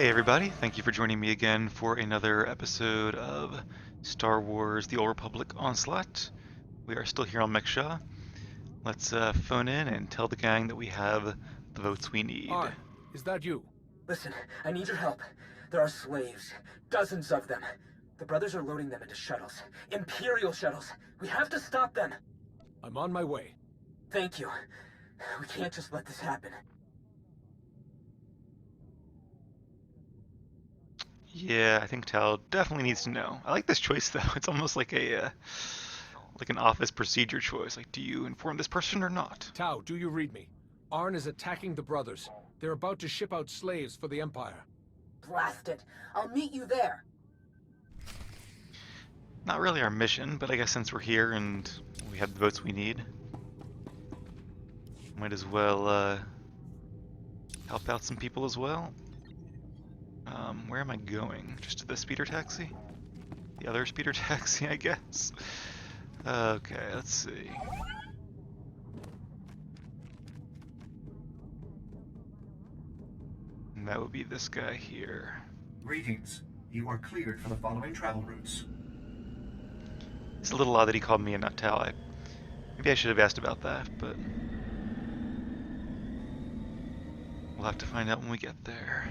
Hey everybody, thank you for joining me again for another episode of Star Wars The Old Republic Onslaught. We are still here on mek-sha. Let's phone in and tell the gang that we have the votes we need. Arn, is that you? Listen, I need your help. There are slaves. Dozens of them. The brothers are loading them into shuttles. Imperial shuttles. We have to stop them. I'm on my way. Thank you. We can't just let this happen. Yeah, I think Tal definitely needs to know. I like this choice though. It's almost like like an office procedure choice. Like, do you inform this person or not? Tau, do you read me? Arn is attacking the brothers. They're about to ship out slaves for the Empire. Blast it. I'll meet you there. Not really our mission, but I guess since we're here and we have the votes we need, might as well help out some people as well. Where am I going? Just to the speeder taxi? The other speeder taxi, I guess. Okay, let's see. And that would be this guy here. Greetings. You are cleared for the following travel routes. It's a little odd that he called me a nut Tal. Maybe I should have asked about that, but we'll have to find out when we get there.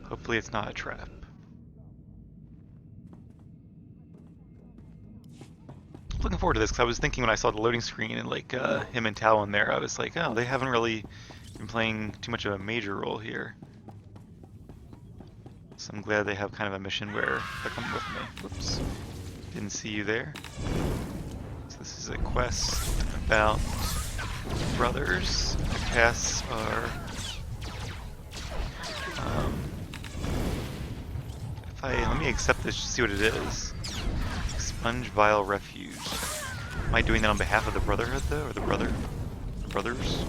Hopefully it's not a trap. Looking forward to this because I was thinking when I saw the loading screen and like him and Tao in there, I was like, oh, they haven't really been playing too much of a major role here. So I'm glad they have kind of a mission where they're coming with me. Whoops, didn't see you there. So this is a quest about brothers. The tasks are let me accept this, just see what it is. Expunge vile refuge. Am I doing that on behalf of the Brotherhood though, or the brothers?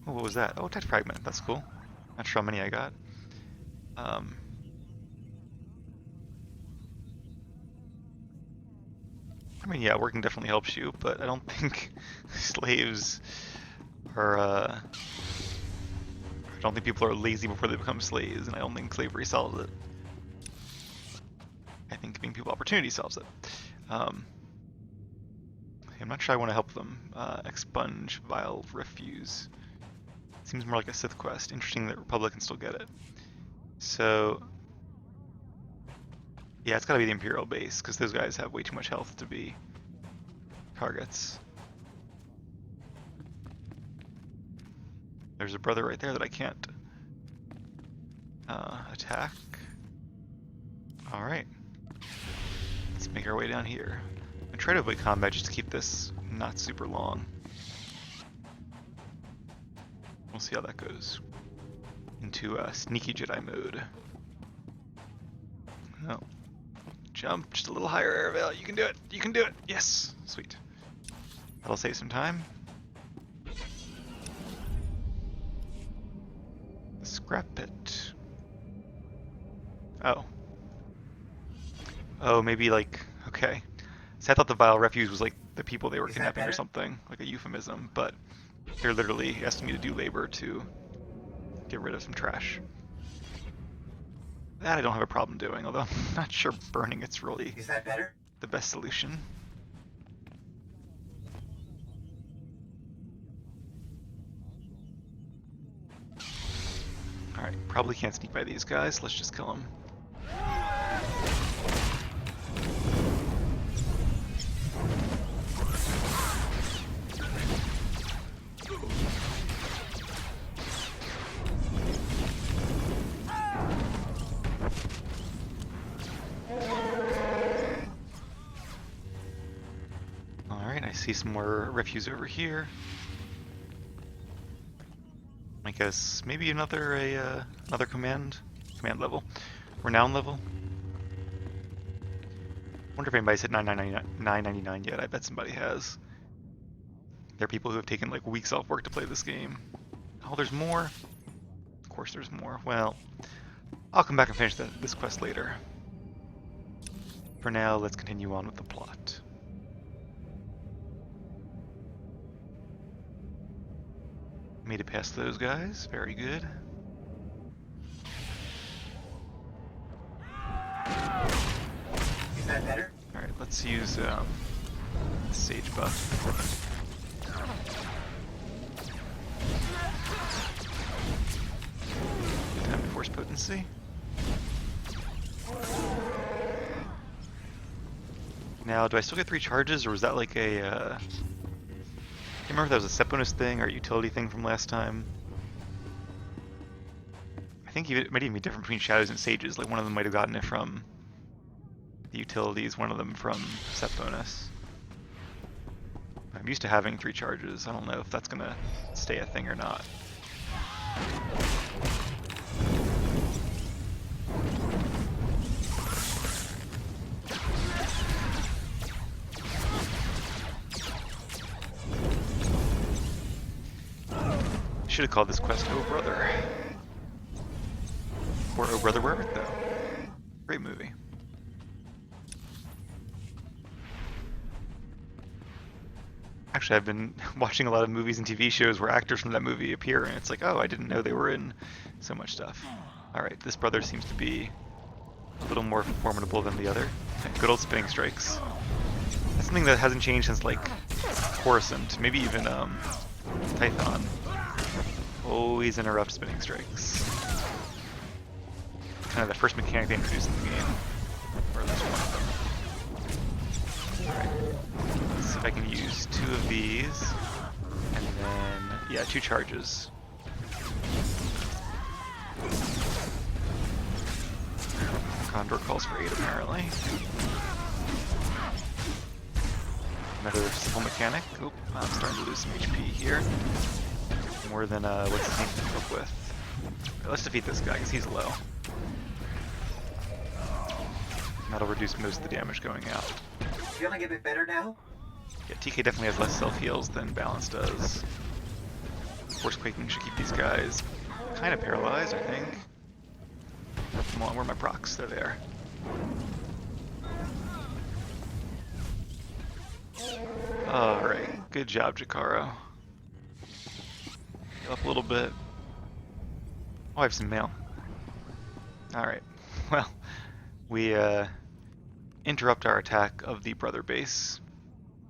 Oh, what was that? Oh, tech fragment. That's cool. Not sure how many I got. I mean, yeah, working definitely helps you, but I don't think slaves are, I don't think people are lazy before they become slaves, and I don't think slavery solves it. I think giving people opportunity solves it. I'm not sure I want to help them. Expunge vile refuse. Seems more like a Sith quest. Interesting that Republic can still get it. So, yeah, it's got to be the Imperial base, because those guys have way too much health to be targets. There's a brother right there that I can't attack. Alright. Let's make our way down here. I try to avoid combat just to keep this not super long. We'll see how that goes. Into sneaky Jedi mode. No. Jump just a little higher, Aravail. You can do it. You can do it. Yes. Sweet. That'll save some time. Scrap pit. Oh. Oh, maybe like, okay. So I thought the vile refuge was like the people they were kidnapping or something, like a euphemism, but they're literally asking me to do labor to get rid of some trash. That I don't have a problem doing, although I'm not sure burning it's really the best solution. Alright, probably can't sneak by these guys. Let's just kill them. Alright, I see some more refuse over here. I guess maybe another command level, renown level. Wonder if anybody's hit 999 yet. I bet somebody has. There are people who have taken like weeks off work to play this game. Oh, there's more. Of course, there's more. Well, I'll come back and finish this quest later. For now, let's continue on with the plot. Made it past those guys. Very good. Is that better? Alright, let's use the Sage buff. Time to force potency. Now, do I still get 3 charges, or was that like a... I can't remember if that was a set bonus thing or a utility thing from last time. I think it might even be different between Shadows and Sages. Like, one of them might have gotten it from the utilities, one of them from set bonus. I'm used to having 3 charges. I don't know if that's gonna stay a thing or not. Should have called this quest Oh Brother. Or Oh Brother Where Art Thou? Great movie. Actually, I've been watching a lot of movies and TV shows where actors from that movie appear, and it's like, oh, I didn't know they were in so much stuff. Alright, this brother seems to be a little more formidable than the other. Good old spinning strikes. That's something that hasn't changed since, like, Coruscant, maybe even Tython. Always interrupt spinning strikes. Kind of the first mechanic they introduced in the game. Or at least one of them. Alright. Let's see if I can use 2 of these. And then, yeah, 2 charges. Condor calls for 8 apparently. Another simple mechanic. Oop, I'm starting to lose some HP here. More than what's his name can cope with. Right, let's defeat this guy because he's low. And that'll reduce most of the damage going out. Feeling a bit better now? Yeah, TK definitely has less self-heals than Balance does. Force Quaking should keep these guys kind of paralyzed, I think. Come on, where are my procs? They're there. Alright, good job, Jakaro. Up a little bit. Oh, I have some mail. Alright, well, we interrupt our attack of the brother base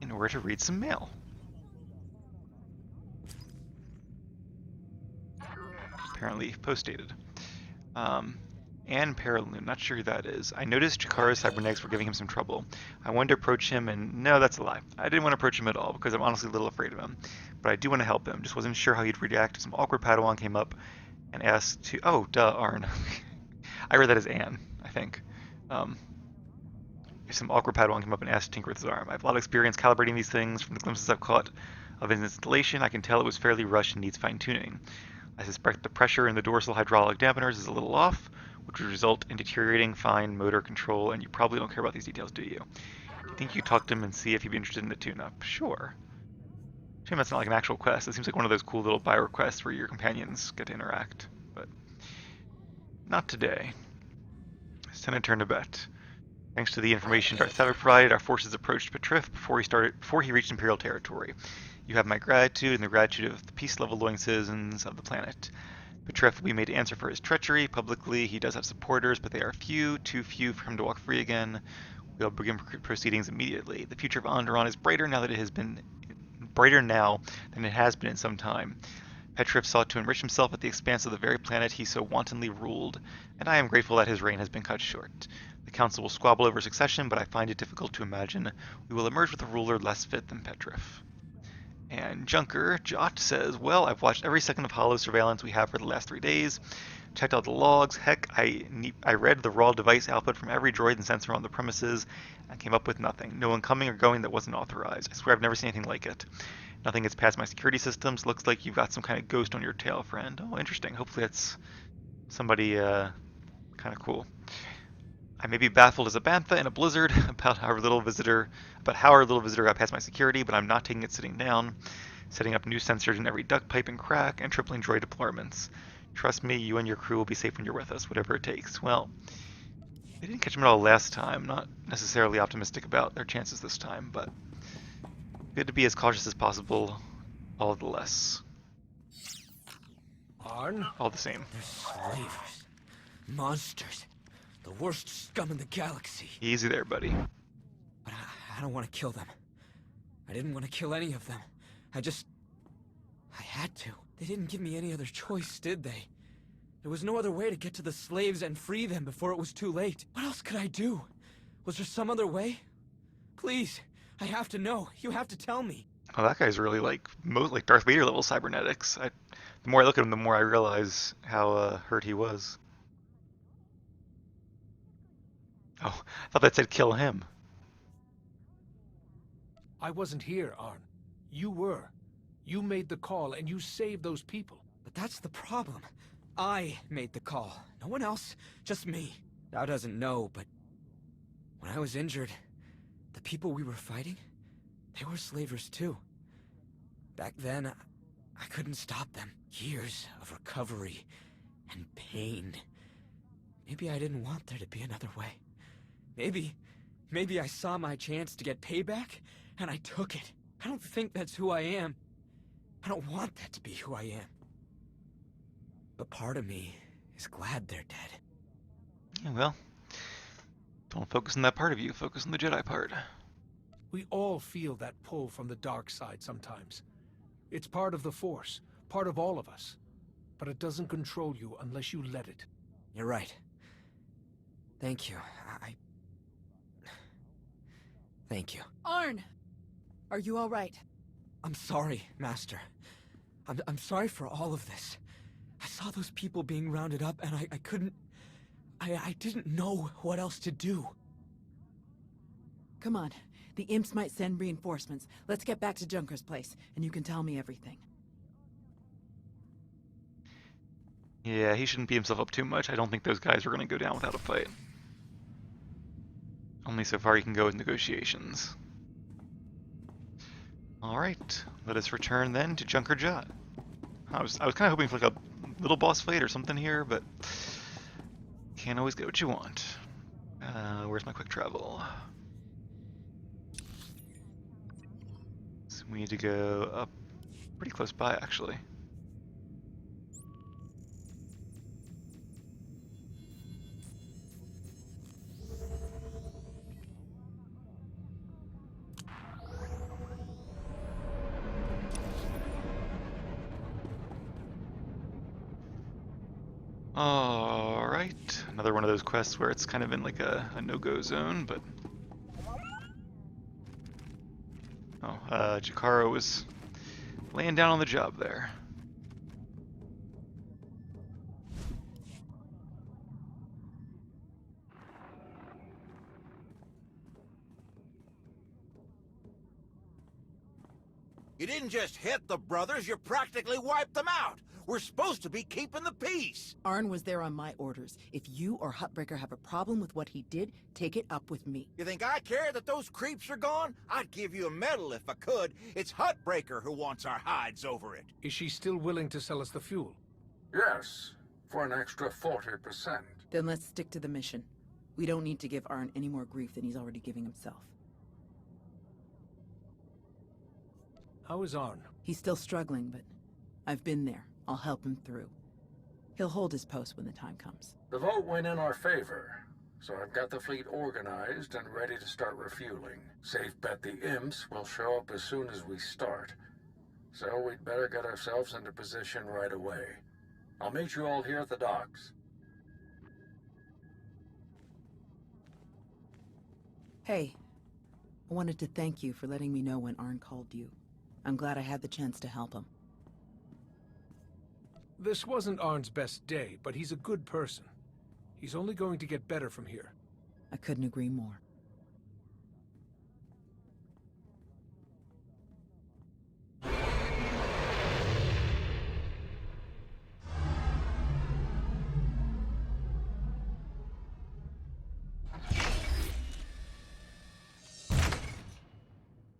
in order to read some mail. Apparently post-dated. And Paraloon, not sure who that is. I noticed Jakaro's cybernetics were giving him some trouble. I wanted to approach him, and no, that's a lie. I didn't want to approach him at all, because I'm honestly a little afraid of him. But I do want to help him. Just wasn't sure how he'd react if some awkward Padawan came up and asked to... Oh, duh, Arn. I read that as Anne, I think. If some awkward Padawan came up and asked to tinker with his arm. I have a lot of experience calibrating these things. From the glimpses I've caught of his installation, I can tell it was fairly rushed and needs fine-tuning. I suspect the pressure in the dorsal hydraulic dampeners is a little off, which would result in deteriorating fine motor control, and you probably don't care about these details, do you? Do you think you talk to him and see if he'd be interested in the tune-up? Sure. Shame that's not like an actual quest. It seems like one of those cool little bio quests where your companions get to interact, but not today. It's time to turn to bet. Thanks to the information Darth Thavik provided, our forces approached Petrif before he reached Imperial territory. You have my gratitude and the gratitude of the peace-level-loving citizens of the planet. Petrif will be made to answer for his treachery. Publicly, he does have supporters, but they are few, too few for him to walk free again. We'll begin proceedings immediately. The future of Onderon is brighter now than it has been in some time. Petrif sought to enrich himself at the expense of the very planet he so wantonly ruled, and I am grateful that his reign has been cut short. The council will squabble over succession, but I find it difficult to imagine we will emerge with a ruler less fit than Petrif. And Junker, Jot, says, well, I've watched every second of hollow surveillance we have for the last 3 days, checked out the logs, heck, I read the raw device output from every droid and sensor on the premises, and came up with nothing. No one coming or going that wasn't authorized. I swear I've never seen anything like it. Nothing gets past my security systems. Looks like you've got some kind of ghost on your tail, friend. Oh, interesting. Hopefully that's somebody kind of cool. I may be baffled as a bantha in a blizzard about how our little visitor got past my security, but I'm not taking it sitting down, setting up new sensors in every duct pipe and crack, and tripling droid deployments. Trust me, you and your crew will be safe when you're with us, whatever it takes. Well, they didn't catch them at all last time. Not necessarily optimistic about their chances this time, but good to be as cautious as possible, all the less. Arn? All the same. They're slavers. Monsters. The worst scum in the galaxy. Easy there, buddy. But I don't want to kill them. I didn't want to kill any of them. I had to. They didn't give me any other choice, did they? There was no other way to get to the slaves and free them before it was too late. What else could I do? Was there some other way? Please, I have to know. You have to tell me. Oh, that guy's really like Darth Vader level cybernetics. The more I look at him, the more I realize how hurt he was. Oh, I thought that said kill him. I wasn't here, Arn. You were. You made the call and you saved those people. But that's the problem. I made the call. No one else, just me. Thou doesn't know, but when I was injured, the people we were fighting, they were slavers too. Back then, I couldn't stop them. Years of recovery and pain. Maybe I didn't want there to be another way. Maybe I saw my chance to get payback, and I took it. I don't think that's who I am. I don't want that to be who I am. But part of me is glad they're dead. Yeah, well, don't focus on that part of you. Focus on the Jedi part. We all feel that pull from the dark side sometimes. It's part of the Force, part of all of us. But it doesn't control you unless you let it. You're right. Thank you. Thank you. Arn! Are you all right? I'm sorry, Master. I'm sorry for all of this. I saw those people being rounded up, and I couldn't... I didn't know what else to do. Come on. The imps might send reinforcements. Let's get back to Junker's place, and you can tell me everything. Yeah, he shouldn't beat himself up too much. I don't think those guys are going to go down without a fight. Only so far you can go with negotiations. Alright, let us return then to Junker Jot. I was kind of hoping for like a little boss fight or something here, but can't always get what you want. Where's my quick travel? So we need to go up pretty close by, actually. Alright, another one of those quests where it's kind of in like a no-go zone, but... Oh, Jakaro was laying down on the job there. You didn't just hit the brothers, you practically wiped them out. We're supposed to be keeping the peace. Arn was there on my orders. If you or Hutbreaker have a problem with what he did, take it up with me. You think I care that those creeps are gone? I'd give you a medal if I could. It's Hutbreaker who wants our hides over it. Is she still willing to sell us the fuel? Yes, for an extra 40%. Then let's stick to the mission. We don't need to give Arn any more grief than he's already giving himself. How is Arn? He's still struggling, but I've been there. I'll help him through. He'll hold his post when the time comes. The vote went in our favor, so I've got the fleet organized and ready to start refueling. Safe bet the imps will show up as soon as we start. So we'd better get ourselves into position right away. I'll meet you all here at the docks. Hey, I wanted to thank you for letting me know when Arn called you. I'm glad I had the chance to help him. This wasn't Arn's best day, but he's a good person. He's only going to get better from here. I couldn't agree more.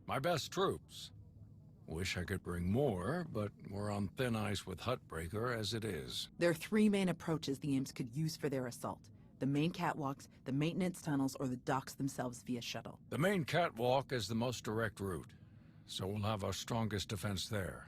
My best troops. Wish I could bring more, but we're on thin ice with Hutbreaker as it is. There are three main approaches the imps could use for their assault. The main catwalks, the maintenance tunnels, or the docks themselves via shuttle. The main catwalk is the most direct route, so we'll have our strongest defense there.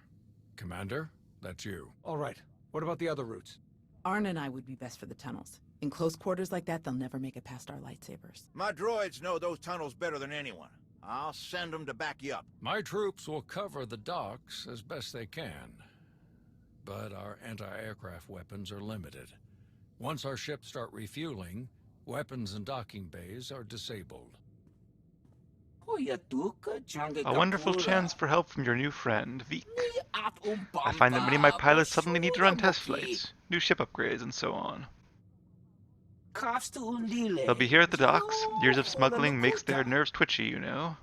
Commander, that's you. All right. What about the other routes? Arn and I would be best for the tunnels. In close quarters like that, they'll never make it past our lightsabers. My droids know those tunnels better than anyone. I'll send them to back you up. My troops will cover the docks as best they can. But our anti-aircraft weapons are limited. Once our ships start refueling, weapons and docking bays are disabled. A wonderful chance for help from your new friend, Veek. I find that many of my pilots suddenly need to run test flights, new ship upgrades, and so on. They'll be here at the docks. Years of smuggling makes their nerves twitchy, you know.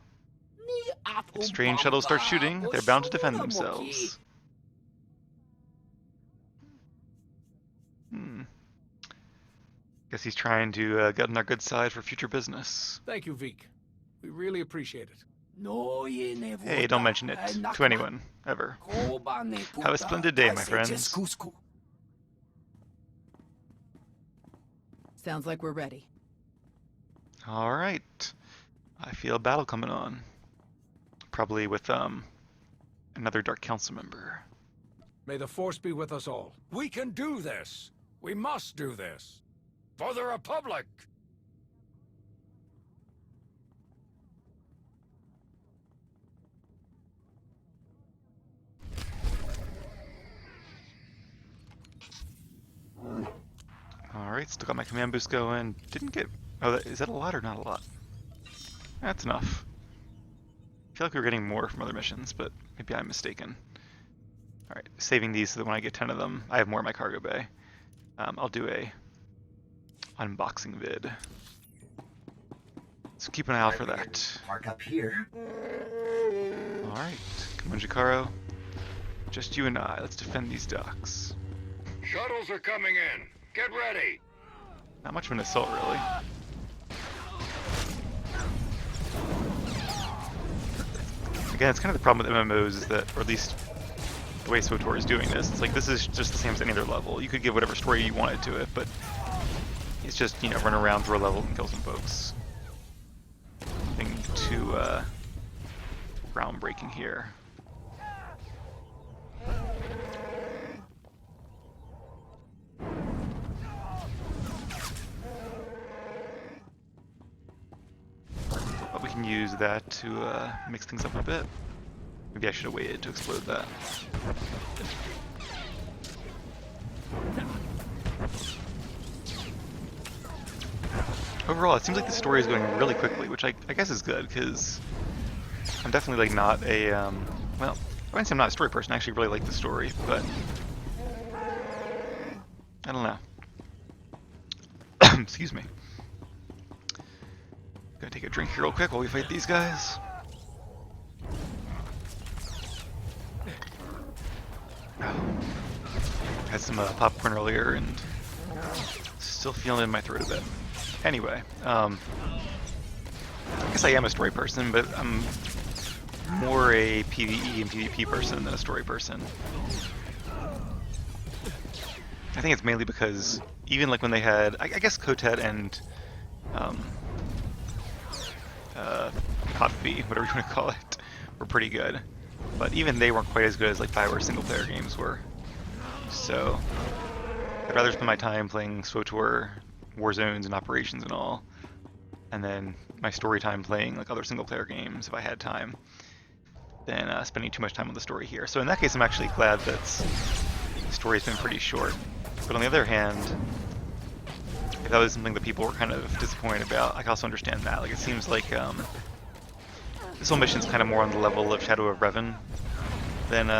If strange shuttles start shooting, they're bound to defend themselves. Guess he's trying to get on our good side for future business. Thank you, Veek. We really appreciate it. Hey, don't mention it to anyone, ever. Have a splendid day, my friends. Sounds like we're ready. Alright. I feel a battle coming on. Probably with, another Dark Council member. May the Force be with us all. We can do this! We must do this! For the Republic! Alright, still got my command boost going. Didn't get... Oh, is that a lot or not a lot? That's enough. I feel like we were getting more from other missions, but maybe I'm mistaken. Alright, saving these so that when I get 10 of them, I have more in my cargo bay. I'll do a unboxing vid. So keep an eye out for that. Mark up here. Alright, come on, Jakaro. Just you and I. Let's defend these docks. Shuttles are coming in. Get ready. Not much of an assault, really. Again, it's kind of the problem with MMOs is that, or at least the way SWTOR is doing this, it's like this is just the same as any other level. You could give whatever story you wanted to it, but it's just, you know, run around through a level and kill some folks. Nothing too groundbreaking here. But we can use that to mix things up a bit. Maybe I should have waited to explode that. Overall, it seems like the story is going really quickly, which I guess is good, because I'm definitely like not a, well, I wouldn't say I'm not a story person, I actually really like the story, but I don't know. Excuse me. Gonna take a drink here real quick while we fight these guys. Had some popcorn earlier and still feeling it in my throat a bit. Anyway, I guess I am a story person, but I'm more a PvE and PvP person than a story person. I think it's mainly because even like when they had, I guess Kotet and Kotfi, whatever you want to call it, were pretty good. But even they weren't quite as good as like Bioware single-player games were. So I'd rather spend my time playing SWTOR, Warzones, and Operations and all, and then my story time playing like other single-player games if I had time, than spending too much time on the story here. So in that case, I'm actually glad that the story's been pretty short. But on the other hand, if that was something that people were kind of disappointed about, I can also understand that. Like, it seems like this whole mission's kind of more on the level of Shadow of Revan than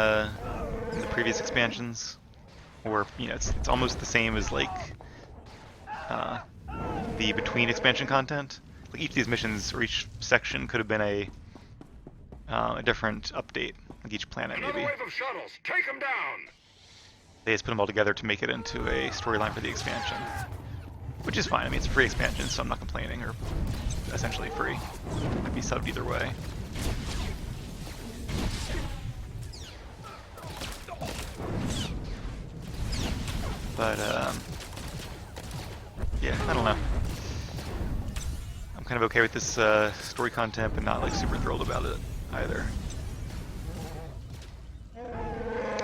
in the previous expansions, or you know, it's almost the same as like the between expansion content. Like each of these missions or each section could have been a different update, like each planet maybe. Another wave of shuttles. Take them down. They just put them all together to make it into a storyline for the expansion, which is fine. I mean, it's a free expansion, so I'm not complaining, or essentially free. I'd be subbed either way. But yeah, I don't know. I'm kind of okay with this story content, but not like super thrilled about it either.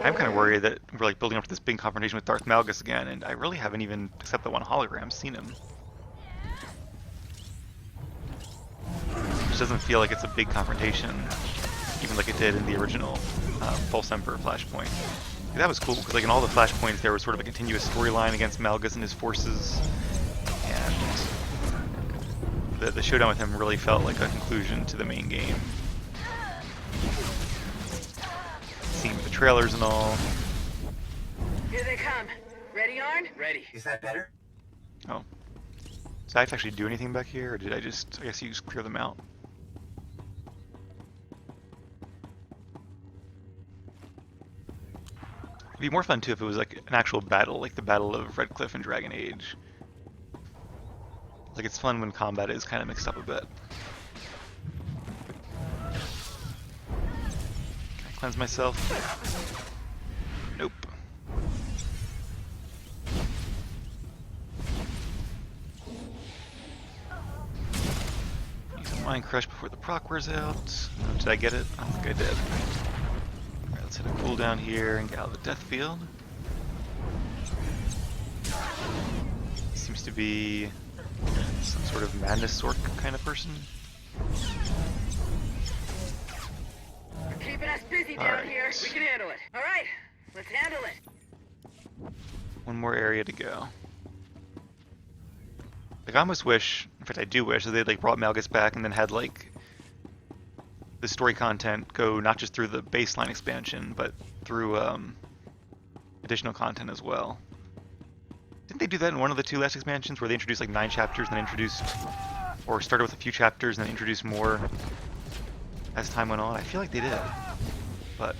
I'm kind of worried that we're like building up to this big confrontation with Darth Malgus again, and I really haven't even, except the one hologram, seen him. Which doesn't feel like it's a big confrontation, even like it did in the original False Emperor Flashpoint. That was cool, because like in all the Flashpoints there was sort of a continuous storyline against Malgus and his forces, and the showdown with him really felt like a conclusion to the main game. Seeing the trailers and all. Here they come. Ready, Arn? Ready. Is that better? Oh. Did I have to actually do anything back here, or did I guess you just clear them out? It'd be more fun too if it was like an actual battle, like the Battle of Redcliffe and Dragon Age. Like it's fun when combat is kind of mixed up a bit. Can I cleanse myself? Nope. Use a Mind Crush before the proc wears out. Did I get it? I don't think I did. Alright, let's hit a cooldown here and get out of the death field. Seems to be some sort of madness sork kind of person. You're keeping us busy down here. We can handle it. All right, let's handle it. One more area to go. Like I almost wish, in fact I do wish, that they'd like brought Malgus back and then had like the story content go not just through the baseline expansion, but through additional content as well. Didn't they do that in one of the two last expansions where they introduced like 9 chapters and then introduced, or started with a few chapters and then introduced more as time went on? I feel like they did, but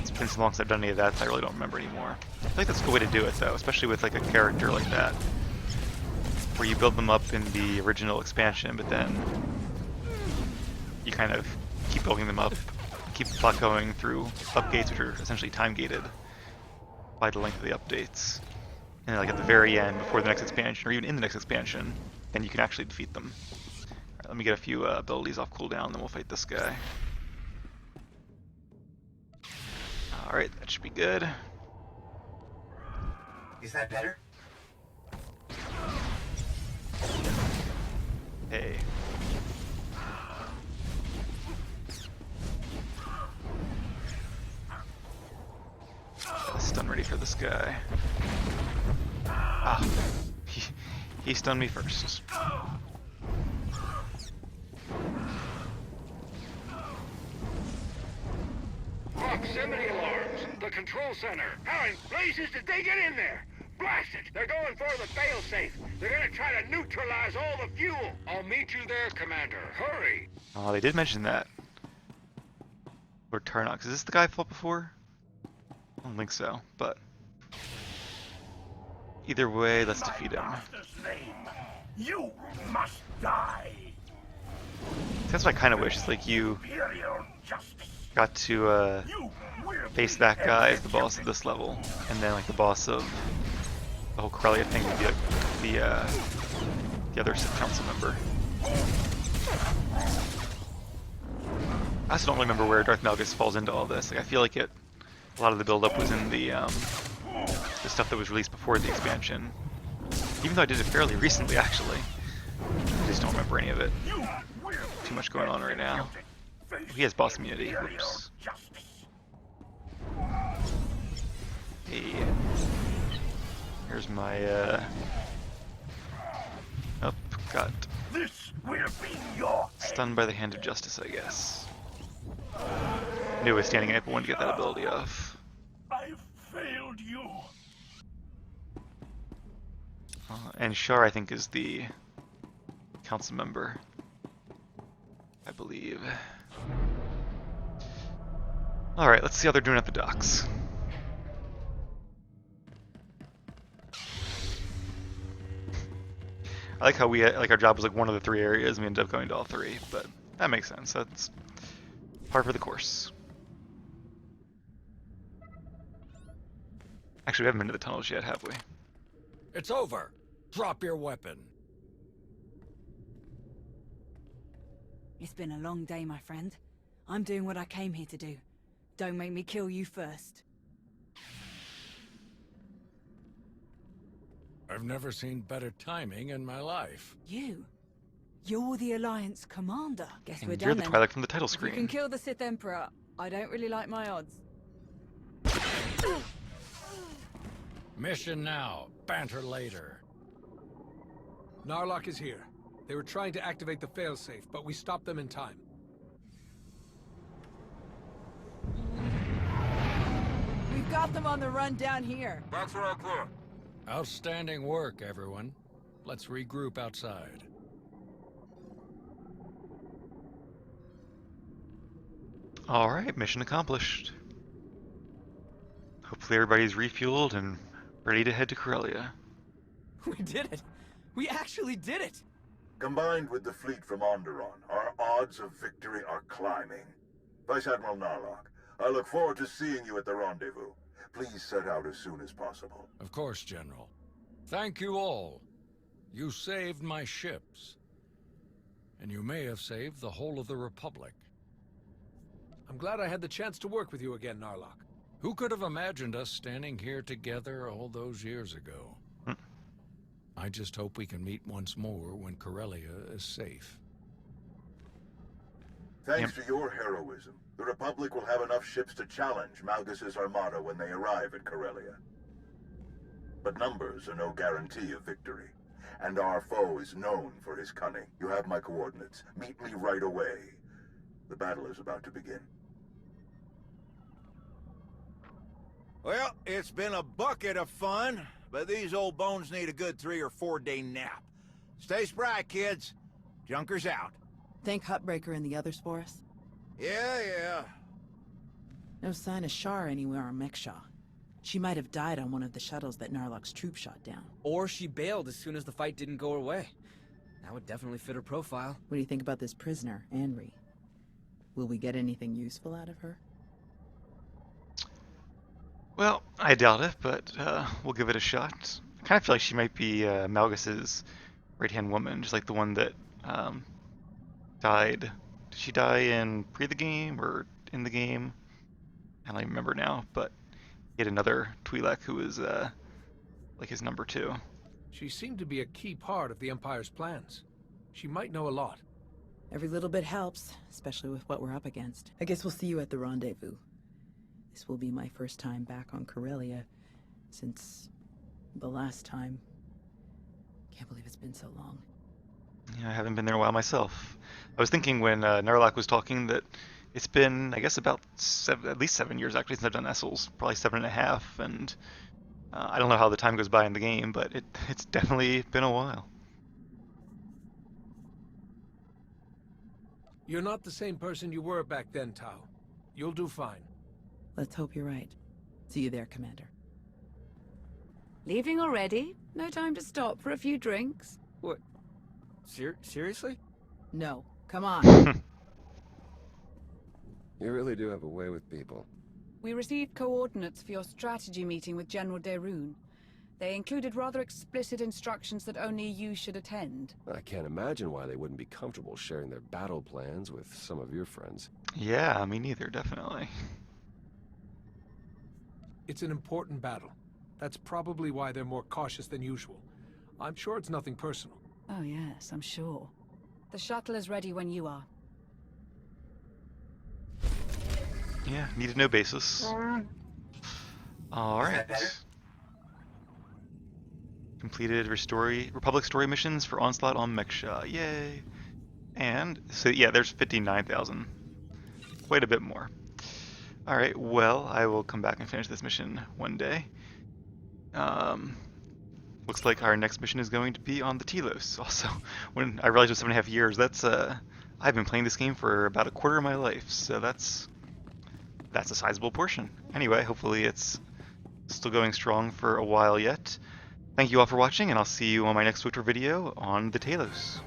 it's been so long since I've done any of that, so I really don't remember anymore. I feel like that's a good way to do it though, especially with like a character like that, where you build them up in the original expansion, but then you kind of keep building them up, keep the plot going through updates which are essentially time gated by the length of the updates. And like at the very end, before the next expansion, or even in the next expansion, then you can actually defeat them. Alright, let me get a few abilities off cooldown, then we'll fight this guy. Alright, that should be good. Is that better? Hey. Stun ready for this guy. Ah, he stunned me first. Proximity alarms. The control center. How in blazes did they get in there? Blast it! They're going for the failsafe. They're gonna try to neutralize all the fuel. I'll meet you there, Commander. Hurry! Oh, they did mention that. Lord Tarnox. Is this the guy I fought before? I don't think so, but either way, let's defeat him. You must die. That's what I kind of wish. It's like you got to face that guy as the boss of this level, and then like the boss of the whole Corellia thing would be like the other Sith Council member. I also don't remember where Darth Malgus falls into all this. Like I feel like a lot of the build-up was in the stuff that was released before the expansion. Even though I did it fairly recently, actually. I just don't remember any of it. Too much going on right now. He has boss immunity. Whoops. Hey. Here's my, oh, got stunned by the hand of justice, I guess. Knew I was standing up, but wanted to get that ability off. I've failed you. And Shar, I think, is the council member, I believe. Alright, let's see how they're doing at the docks. I like how our job was like one of the 3 areas, and we ended up going to all 3, but that makes sense. That's par for the course. Actually, we haven't been to the tunnels yet, have we? It's over. Drop your weapon. It's been a long day, my friend. I'm doing what I came here to do. Don't make me kill you first. I've never seen better timing in my life. You're the Alliance commander. Guess we're And done you're the then. Twi'lek from the title If you can screen. kill the Sith Emperor, I don't really like my odds. Mission now, banter later. Narlock is here. They were trying to activate the failsafe, but we stopped them in time. We've got them on the run down here. That's what I clear. Outstanding work, everyone. Let's regroup outside. Alright, mission accomplished. Hopefully everybody's refueled and ready to head to Corellia. We did it! We actually did it! Combined with the fleet from Onderon, our odds of victory are climbing. Vice Admiral Narlock, I look forward to seeing you at the rendezvous. Please set out as soon as possible. Of course, General. Thank you all. You saved my ships. And you may have saved the whole of the Republic. I'm glad I had the chance to work with you again, Narlock. Who could have imagined us standing here together all those years ago? I just hope we can meet once more when Corellia is safe. Thanks to your heroism, the Republic will have enough ships to challenge Malgus's armada when they arrive at Corellia. But numbers are no guarantee of victory, and our foe is known for his cunning. You have my coordinates. Meet me right away. The battle is about to begin. Well, it's been a bucket of fun, but these old bones need a good 3 or 4 day nap. Stay spry, kids. Junker's out. Think Hutbreaker and the others for us? Yeah. No sign of Shar anywhere on mek-sha. She might have died on one of the shuttles that Narlock's troop shot down. Or she bailed as soon as the fight didn't go her way. That would definitely fit her profile. What do you think about this prisoner, Anri? Will we get anything useful out of her? Well, I doubt it, but we'll give it a shot. I kind of feel like she might be Malgus's right-hand woman, just like the one that died. Did she die in the game or in the game? I don't even remember now, but he had another Twi'lek who was like his number 2. She seemed to be a key part of the Empire's plans. She might know a lot. Every little bit helps, especially with what we're up against. I guess we'll see you at the rendezvous. This will be my first time back on Corellia since the last time. Can't believe it's been so long. Yeah, I haven't been there in a while myself. I was thinking when Narlock was talking that it's been, I guess, about at least 7 years actually since I've done Essels, probably 7.5, and I don't know how the time goes by in the game, but it's definitely been a while. You're not the same person you were back then, Tau. You'll do fine. Let's hope you're right. See you there, Commander. Leaving already? No time to stop for a few drinks? What? Seriously? No. Come on. You really do have a way with people. We received coordinates for your strategy meeting with General Derun. They included rather explicit instructions that only you should attend. I can't imagine why they wouldn't be comfortable sharing their battle plans with some of your friends. Yeah, me neither, definitely. It's an important battle. That's probably why they're more cautious than usual. I'm sure it's nothing personal. Oh yes, I'm sure. The shuttle is ready when you are. Yeah, needed no basis. Alright. Completed Republic story missions for Onslaught on mek-sha. Yay! And, so yeah, there's 59,000. Quite a bit more. Alright, well, I will come back and finish this mission one day. Looks like our next mission is going to be on the Telos. Also, when I realized it was 7.5 years, that's, I've been playing this game for about a quarter of my life, so that's a sizable portion. Anyway, hopefully it's still going strong for a while yet. Thank you all for watching, and I'll see you on my next SWTOR video on the Telos.